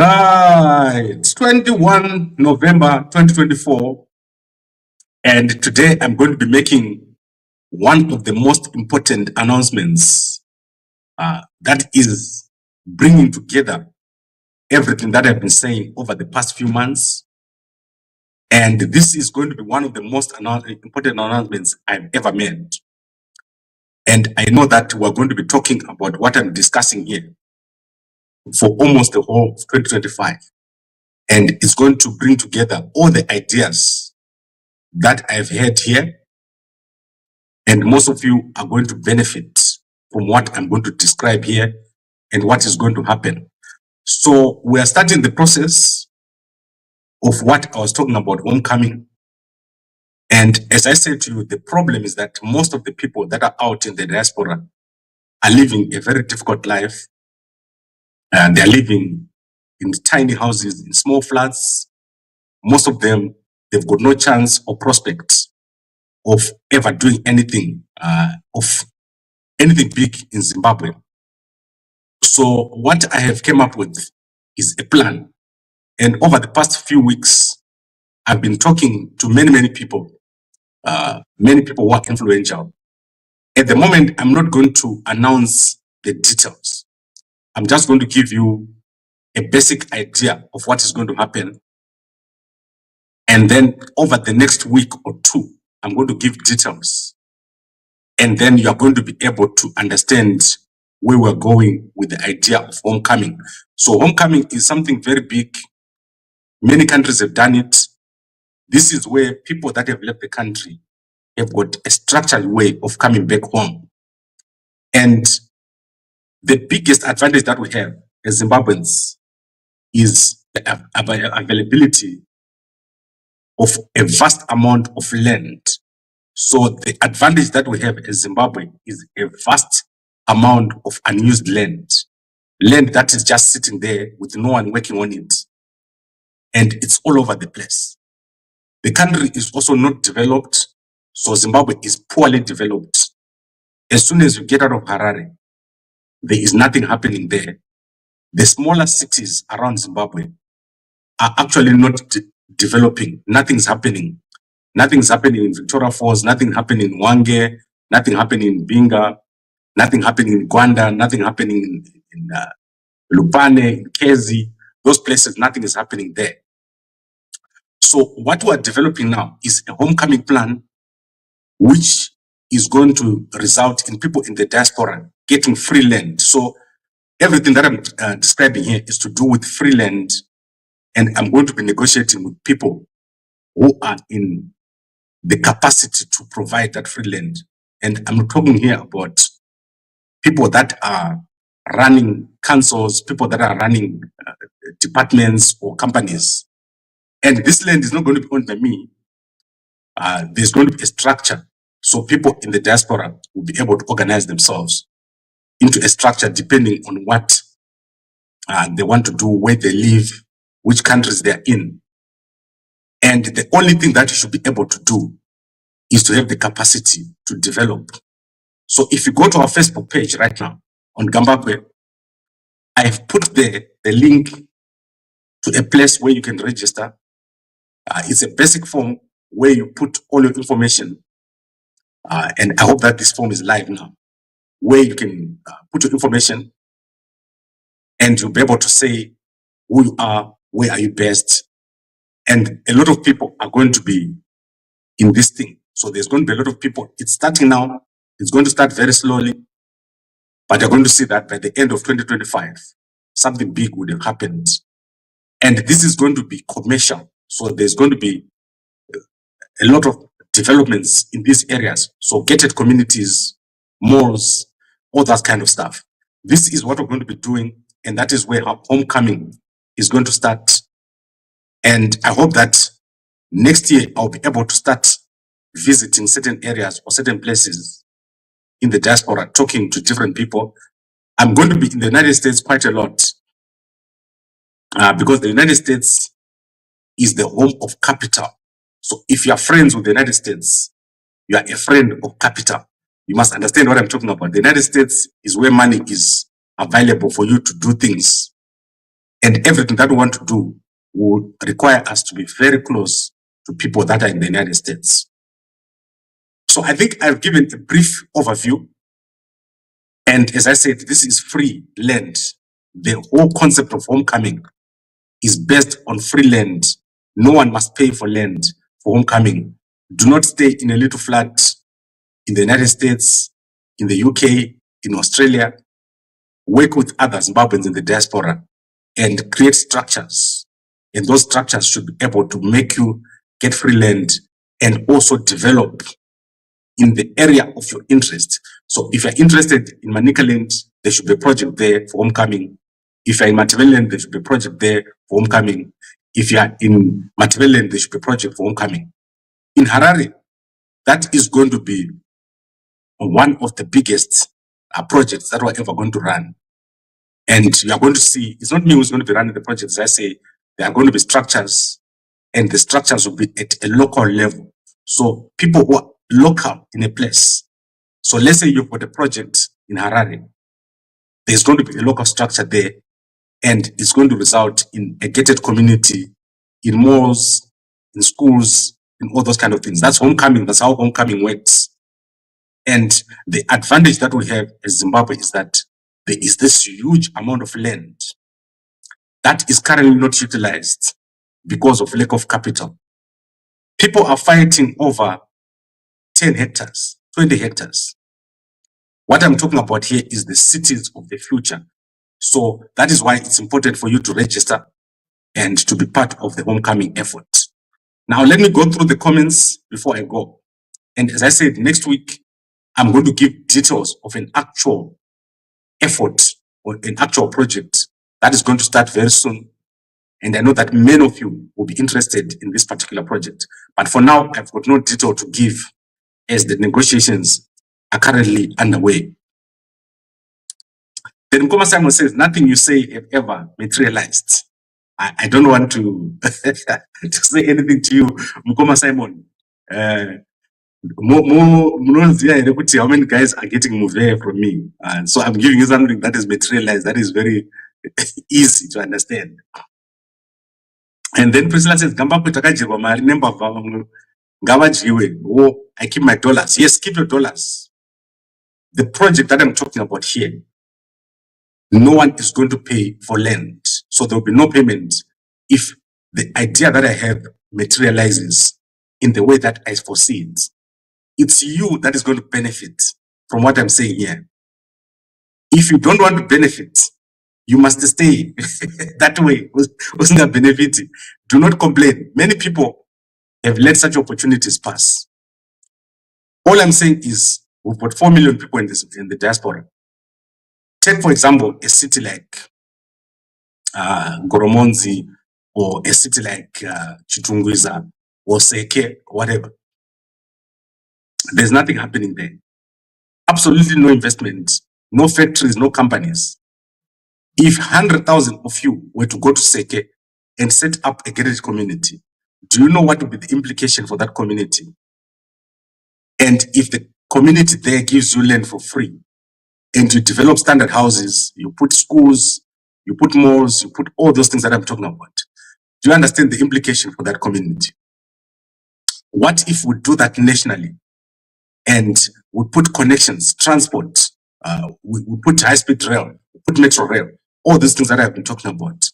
Right, it's 21 November 2024, and today I'm going to be making one of the most important announcements that is bringing together everything that I've been saying over the past few months. And this is going to be one of the most important announcements I've ever made. And I know that we're going to be talking about what I'm discussing here for almost the whole of 2025. And it's going to bring together all the ideas that I've heard here. And most of you are going to benefit from what I'm going to describe here and what is going to happen. So we are starting the process of what I was talking about, homecoming. And as I said to you, the problem is that most of the people that are out in the diaspora are living a very difficult life. And they're living in tiny houses, in small flats. Most of them, they've got no chance or prospect of ever doing anything, of anything big in Zimbabwe. So what I have came up with is a plan. And over the past few weeks, I've been talking to many people who are influential. At the moment, I'm not going to announce the details. I'm just going to give you a basic idea of what is going to happen. And then over the next week or two, I'm going to give details. And then you are going to be able to understand where we're going with the idea of homecoming. So homecoming is something very big. Many countries have done it. This is where people that have left the country have got a structured way of coming back home. And the biggest advantage that we have as Zimbabweans is the availability of a vast amount of land. So the advantage that we have as Zimbabwe is a vast amount of unused land that is just sitting there with no one working on it. And it's all over the place. The country is also not developed, so Zimbabwe is poorly developed. As soon as you get out of Harare, there is nothing happening there. The smaller cities around Zimbabwe are actually not developing. Nothing's happening. Nothing's happening in Victoria Falls, nothing happening in Wange, nothing happening in Binga, nothing happening in Gwanda, nothing happening in Lupane, in Kezi. Those places, nothing is happening there. So what we are developing now is a homecoming plan, which is going to result in people in the diaspora getting free land. So everything that I'm describing here is to do with free land, and I'm going to be negotiating with people who are in the capacity to provide that free land. And I'm talking here about people that are running councils, people that are running departments or companies. And this land is not going to be owned by me. There's going to be a structure. So people in the diaspora will be able to organize themselves into a structure depending on what they want to do, where they live, which countries they're in. And the only thing that you should be able to do is to have the capacity to develop. So if you go to our Facebook page right now on Gambakwe, I have put there the link to a place where you can register. It's a basic form where you put all your information. And I hope that this form is live now, where you can put your information and you'll be able to say who you are, where are you based. And a lot of people are going to be in this thing. So there's going to be a lot of people. It's starting now. It's going to start very slowly. But you're going to see that by the end of 2025, something big would have happened. And this is going to be commercial. So there's going to be a lot of developments in these areas. So gated communities, malls, all that kind of stuff. This is what we're going to be doing. And that is where our homecoming is going to start. And I hope that next year I'll be able to start visiting certain areas or certain places in the diaspora, talking to different people. I'm going to be in the United States quite a lot because the United States is the home of capital. So if you are friends with the United States, you are a friend of capital. You must understand what I'm talking about. The United States is where money is available for you to do things. And everything that we want to do will require us to be very close to people that are in the United States. So I think I've given a brief overview. And as I said, this is free land. The whole concept of homecoming is based on free land. No one must pay for land for homecoming. Do not stay in a little flat in the United States, in the UK, in Australia. Work with other Zimbabweans in the diaspora and create structures. And those structures should be able to make you get free land and also develop in the area of your interest. So if you're interested in Manika land, there should be a project there for homecoming. If you're in Matabeleland, there should be a project there for homecoming. If you are in Matabeleland, there should be a project for homecoming. In Harare, that is going to be one of the biggest projects that we're ever going to run. And you are going to see, it's not me who's going to be running the projects. I say there are going to be structures, and the structures will be at a local level. So people who are local in a place. So let's say you've got a project in Harare. There's going to be a local structure there, and it's going to result in a gated community, in malls, in schools, in all those kind of things. That's homecoming. That's how homecoming works. And the advantage that we have as Zimbabwe is that there is this huge amount of land that is currently not utilized because of lack of capital. People are fighting over 10 hectares, 20 hectares. What I'm talking about here is the cities of the future. So that is why it's important for you to register and to be part of the homecoming effort. Now, let me go through the comments before I go. And as I said, next week, I'm going to give details of an actual effort or an actual project that is going to start very soon. And I know that many of you will be interested in this particular project. But for now, I've got no detail to give as the negotiations are currently underway. Then Mkoma Simon says, nothing you say have ever materialized. I don't want to, to say anything to you, Mkoma Simon. How many guys are getting moved from me? So I'm giving you something that is materialized, that is very easy to understand. And then Priscilla says, Gambakwe takajirwa mari nembavha ngavajiwe. Oh, I keep my dollars. Yes, keep your dollars. The project that I'm talking about here, no one is going to pay for land. So there will be no payment if the idea that I have materializes in the way that I foresee it. It's you that is going to benefit from what I'm saying here. If you don't want to benefit, you must stay that way. Wasn't benefiting? Do not complain. Many people have let such opportunities pass. All I'm saying is we've got 4 million people in the diaspora. Take, for example, a city like Goromonzi, or a city like Chitungwiza or Seke, whatever. There's nothing happening there. Absolutely no investment, no factories, no companies. If 100,000 of you were to go to Seke and set up a gated community, do you know what would be the implication for that community? And if the community there gives you land for free, and you develop standard houses, you put schools, you put malls, you put all those things that I'm talking about, do you understand the implication for that community? What if we do that nationally? And we put connections, transport, we put high-speed rail, we put metro rail, all these things that I've been talking about.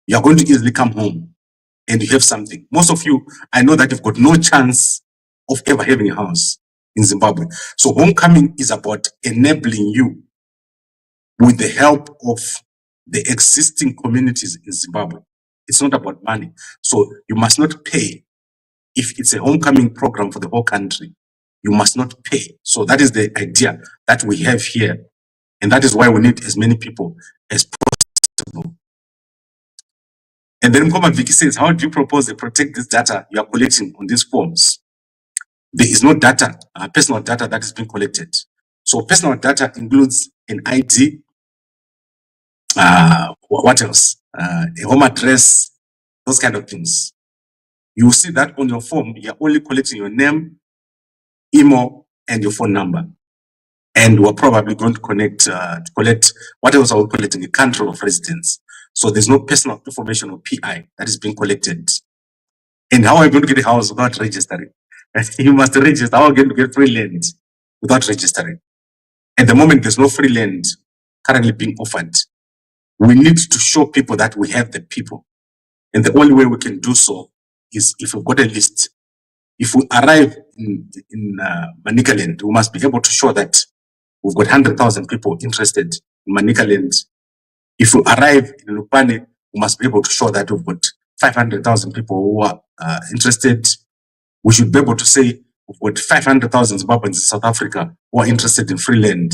You're going to easily come home and you have something. Most of you, I know that you've got no chance of ever having a house in Zimbabwe. So homecoming is about enabling you with the help of the existing communities in Zimbabwe. It's not about money. So you must not pay. If it's a homecoming program for the whole country, you must not pay. So that is the idea that we have here. And that is why we need as many people as possible. And then Mkoma Vicky says, how do you propose to protect this data you are collecting on these forms? There is no data, personal data that is being collected. So personal data includes an ID, what else? A home address, those kind of things. You will see that on your form, you're only collecting your name, email, and your phone number. And we're probably going to collect what else are we collecting? A country of residence. So there's no personal information or PI that is being collected. And how are you going to get a house without registering? You must register. How are you going to get free land without registering? At the moment, there's no free land currently being offered. We need to show people that we have the people. And the only way we can do so is if we've got a list. If we arrive in Manicaland, we must be able to show that we've got 100,000 people interested in Manicaland. If we arrive in Lupane, we must be able to show that we've got 500,000 people who are interested. We should be able to say we've got 500,000 Zimbabweans in South Africa who are interested in free land,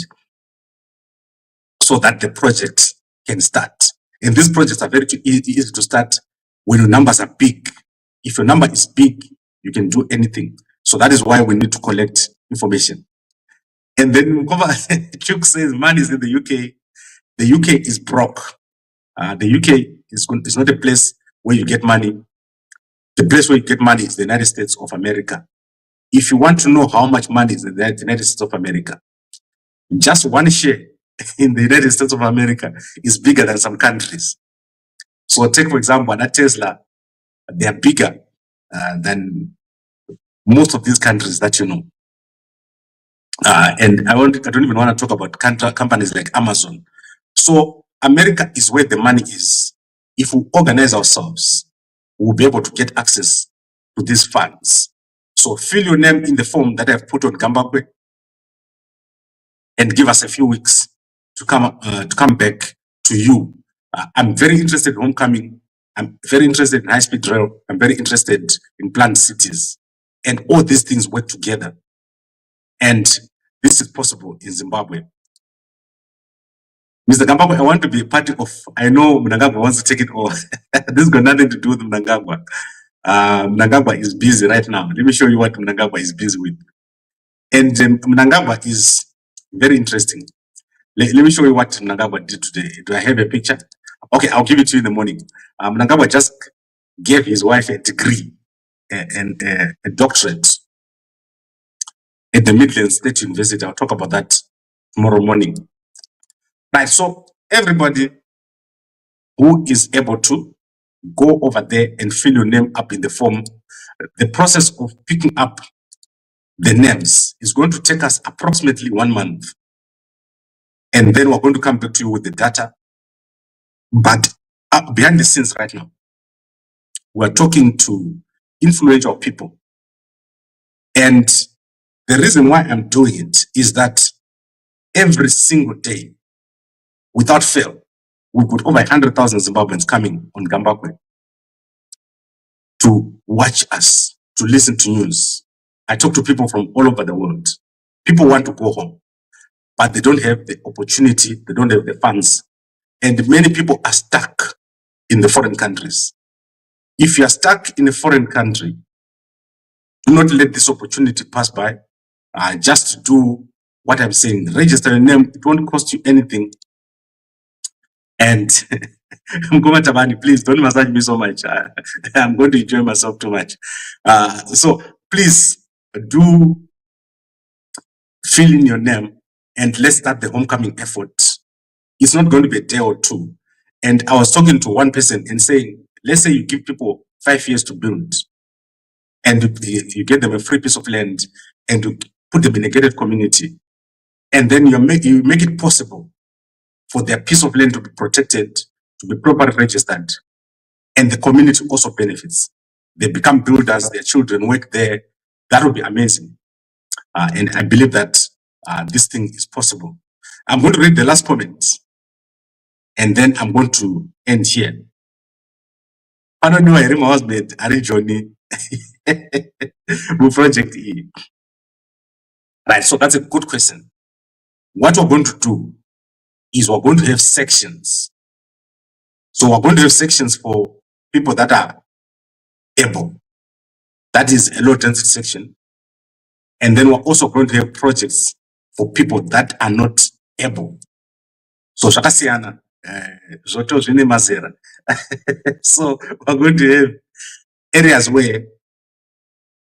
so that the project can start. And these projects are very easy to start when your numbers are big. If your number is big, you can do anything. So that is why we need to collect information. And then Chuk says money is in the UK. The UK is broke. The UK is not a place where you get money. The place where you get money is the United States of America. If you want to know how much money is in the United States of America, just one share in the United States of America is bigger than some countries. So take, for example, Tesla, they are bigger than most of these countries that you know. And I don't even want to talk about companies like Amazon. So America is where the money is. If we organize ourselves, we'll be able to get access to these funds. So fill your name in the form that I've put on Gambakwe and give us a few weeks to come back to you. I'm very interested in homecoming. I'm very interested in high-speed rail. I'm very interested in planned cities. And all these things work together. And this is possible in Zimbabwe. Mr. Gambakwe, I want to be a part of, I know Mangaba wants to take it all. This has got nothing to do with Mangaba. Mangaba is busy right now. Let me show you what Mangaba is busy with. And Mangaba is very interesting. Let me show you what Mangaba did today. Do I have a picture? Okay, I'll give it to you in the morning. Mangaba just gave his wife a degree and a doctorate at the Midlands State University. I'll talk about that tomorrow morning. Right, so everybody who is able to go over there and fill your name up in the form, the process of picking up the names is going to take us approximately 1 month. And then we're going to come back to you with the data. But behind the scenes right now, we're talking to influential people. And the reason why I'm doing it is that every single day, without fail, we've got over 100,000 Zimbabweans coming on Gambakwe to watch us, to listen to news. I talk to people from all over the world. People want to go home, but they don't have the opportunity, they don't have the funds. And many people are stuck in the foreign countries. If you are stuck in a foreign country, do not let this opportunity pass by. Just do what I'm saying. Register your name. It won't cost you anything. And Mkoma Tabani, please don't massage me so much. I'm going to enjoy myself too much. So please do fill in your name and let's start the homecoming effort. It's not going to be a day or two. And I was talking to one person and saying, let's say you give people 5 years to build and you get them a free piece of land and you put them in a gated community. And then you make it possible for their piece of land to be protected, to be properly registered, and the community also benefits. They become builders, their children work there. That would be amazing. And I believe that this thing is possible. I'm going to read the last comment, and then I'm going to end here. I don't know, I husband, Ari Johnny, project E. Right, so that's a good question. What we're going to do is we're going to have sections. So we're going to have sections for people that are able. That is a low density section. And then we're also going to have projects for people that are not able. So Shakasiana, so we're going to have areas where,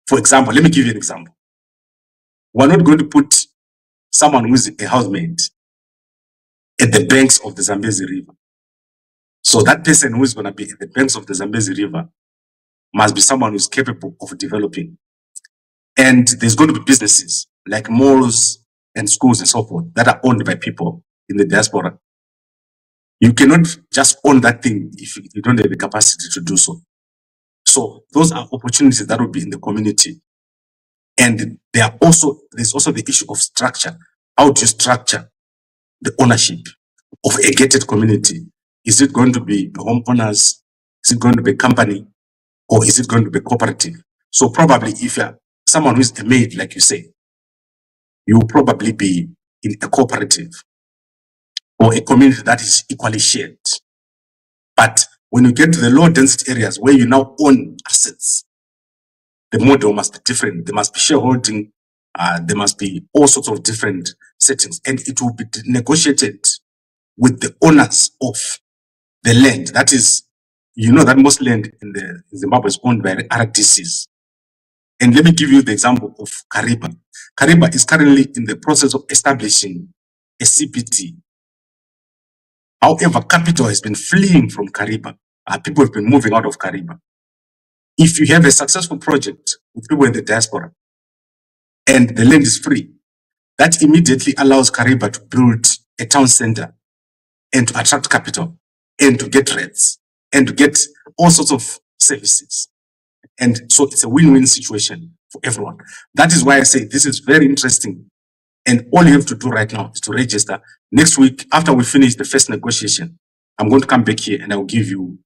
for example, let me give you an example. We're not going to put someone who's a housemaid at the banks of the Zambezi River. So that person who is going to be at the banks of the Zambezi River must be someone who's capable of developing. And there's going to be businesses like malls and schools and so forth that are owned by people in the diaspora. You cannot just own that thing if you don't have the capacity to do so. So those are opportunities that will be in the community. And there's also the issue of structure. How do you structure the ownership of a gated community? Is it going to be homeowners? Is it going to be a company? Or is it going to be cooperative? So probably if you're someone who is a maid, like you say, you will probably be in a cooperative or a community that is equally shared. But when you get to the low density areas where you now own assets, the model must be different. There must be shareholding. There must be all sorts of different settings, and it will be negotiated with the owners of the land. That is, you know that most land in the Zimbabwe is owned by RDCs. And let me give you the example of Kariba. Kariba is currently in the process of establishing a CPT. However, capital has been fleeing from Kariba. People have been moving out of Kariba. If you have a successful project with people in the diaspora and the land is free, that immediately allows Kariba to build a town center and to attract capital and to get rents and to get all sorts of services. And so it's a win-win situation for everyone. That is why I say this is very interesting. And all you have to do right now is to register. Next week, after we finish the first negotiation, I'm going to come back here and I'll give you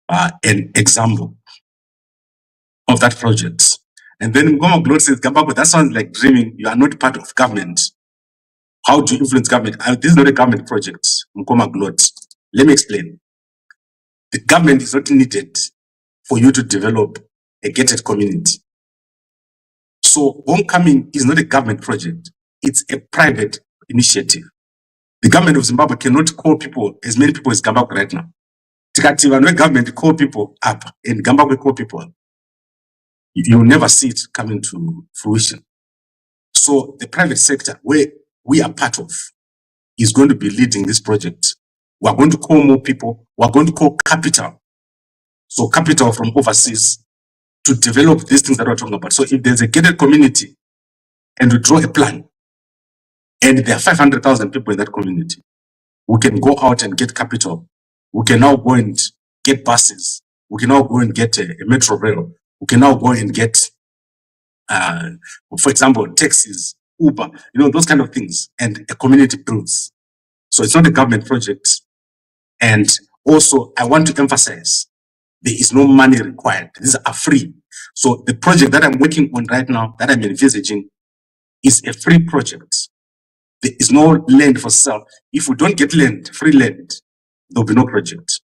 an example of that project. And then Mngoma Glot says, Gambakwe, that sounds like dreaming. You are not part of government. How do you influence government? This is not a government project, Mngoma Glot. Let me explain. The government is not needed for you to develop a gated community. So homecoming is not a government project. It's a private initiative. The government of Zimbabwe cannot call people, as many people as Gambakwe right now. When government call people up and Gambakwe call people, you'll never see it coming to fruition. So the private sector, where we are part of, is going to be leading this project. We're going to call more people. We're going to call capital. So capital from overseas to develop these things that we're talking about. So if there's a gated community and we draw a plan and there are 500,000 people in that community, we can go out and get capital. We can now go and get buses. We can now go and get a metro rail. We can now go and get, for example, taxis, Uber, those kind of things, and a community builds. So it's not a government project. And also, I want to emphasize, there is no money required. These are free. So the project that I'm working on right now, that I'm envisaging, is a free project. There is no land for sale. If we don't get land, free land, there'll be no project.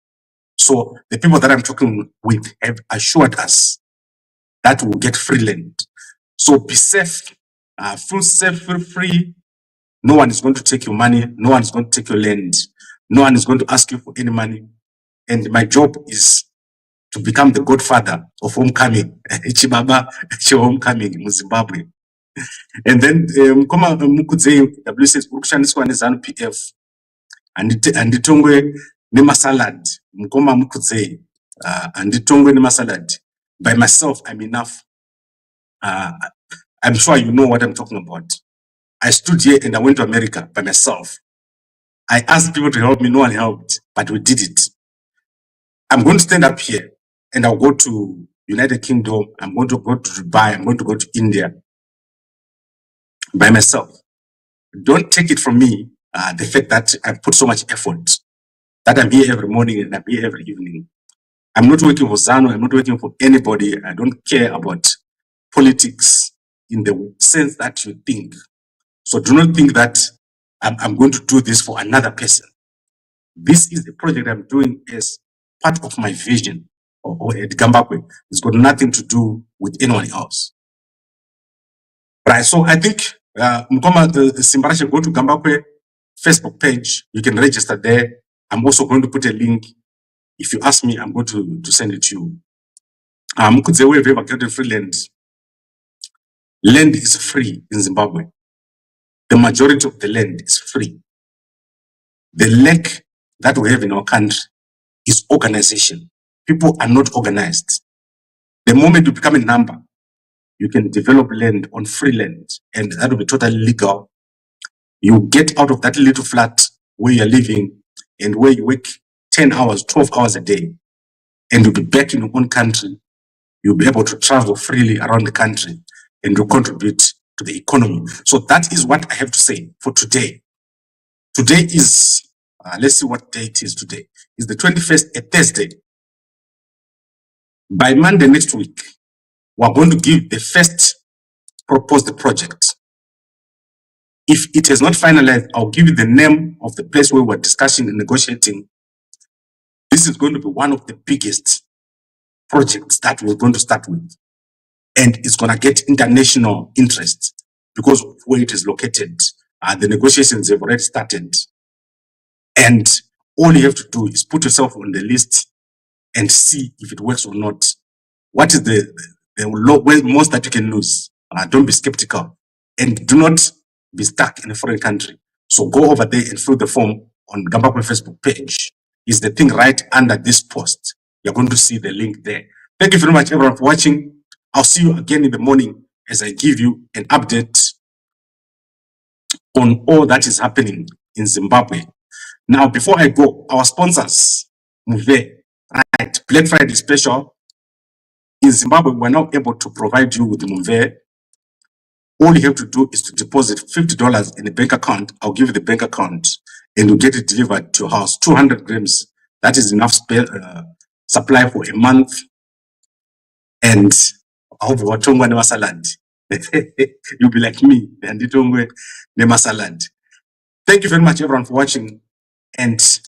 So the people that I'm talking with have assured us that we'll get free land. So be safe, feel safe, feel free. No one is going to take your money. No one is going to take your land. No one is going to ask you for any money. And my job is to become the godfather of homecoming, Chibaba, homecoming in Zimbabwe. And then, Mkoma Mukudzei, W says, Urukshaniswa nezanu PF, anditongwe nema salad, Mkoma Mukudzei, anditongwe nema salad. By myself, I'm enough. I'm sure you know what I'm talking about. I stood here and I went to America by myself. I asked people to help me, no one helped, but we did it. I'm going to stand up here and I'll go to United Kingdom. I'm going to go to Dubai. I'm going to go to India by myself. Don't take it from me, the fact that I put so much effort, that I'm here every morning and I'm here every evening. I'm not working for ZANU. I'm not working for anybody. I don't care about politics in the sense that you think. So do not think that I'm going to do this for another person. This is a project I'm doing as part of my vision or at Gambakwe. It's got nothing to do with anyone else. Right, so I think Mkoma, the Simbarashe, go to Gambakwe Facebook page. You can register there. I'm also going to put a link. If you ask me, I'm going to send it to you. Mukudzewe evacuated free land. Land is free in Zimbabwe. The majority of the land is free. The lack that we have in our country is organization. People are not organized. The moment you become a number, you can develop land on free land, and that will be totally legal. You get out of that little flat where you're living and where you work 10 hours, 12 hours a day, and you'll be back in your own country. You'll be able to travel freely around the country and to contribute to the economy. So that is what I have to say for today. Today is, let's see what day it is today. It's the 21st, a Thursday. By Monday next week, we're going to give the first proposed project. If it is not finalized, I'll give you the name of the place where we're discussing and negotiating. This is going to be one of the biggest projects that we're going to start with. And it's going to get international interest because of where it is located. The negotiations have already started. And all you have to do is put yourself on the list and see if it works or not. What is the most that you can lose? Don't be skeptical. And do not be stuck in a foreign country. So go over there and fill the form on Gambakwe Facebook page. Is the thing right under this post. You're going to see the link there. Thank you very much, everyone, for watching. I'll see you again in the morning as I give you an update on all that is happening in Zimbabwe. Now, before I go, our sponsors, Move, right? Black Friday special. In Zimbabwe, we're now able to provide you with the Move. All you have to do is to deposit $50 in a bank account. I'll give you the bank account and you'll get it delivered to your house. 200 grams. That is enough supply for a month. And I hope you'll salad. You'll be like me and you don't salad. Thank you very much, everyone, for watching. And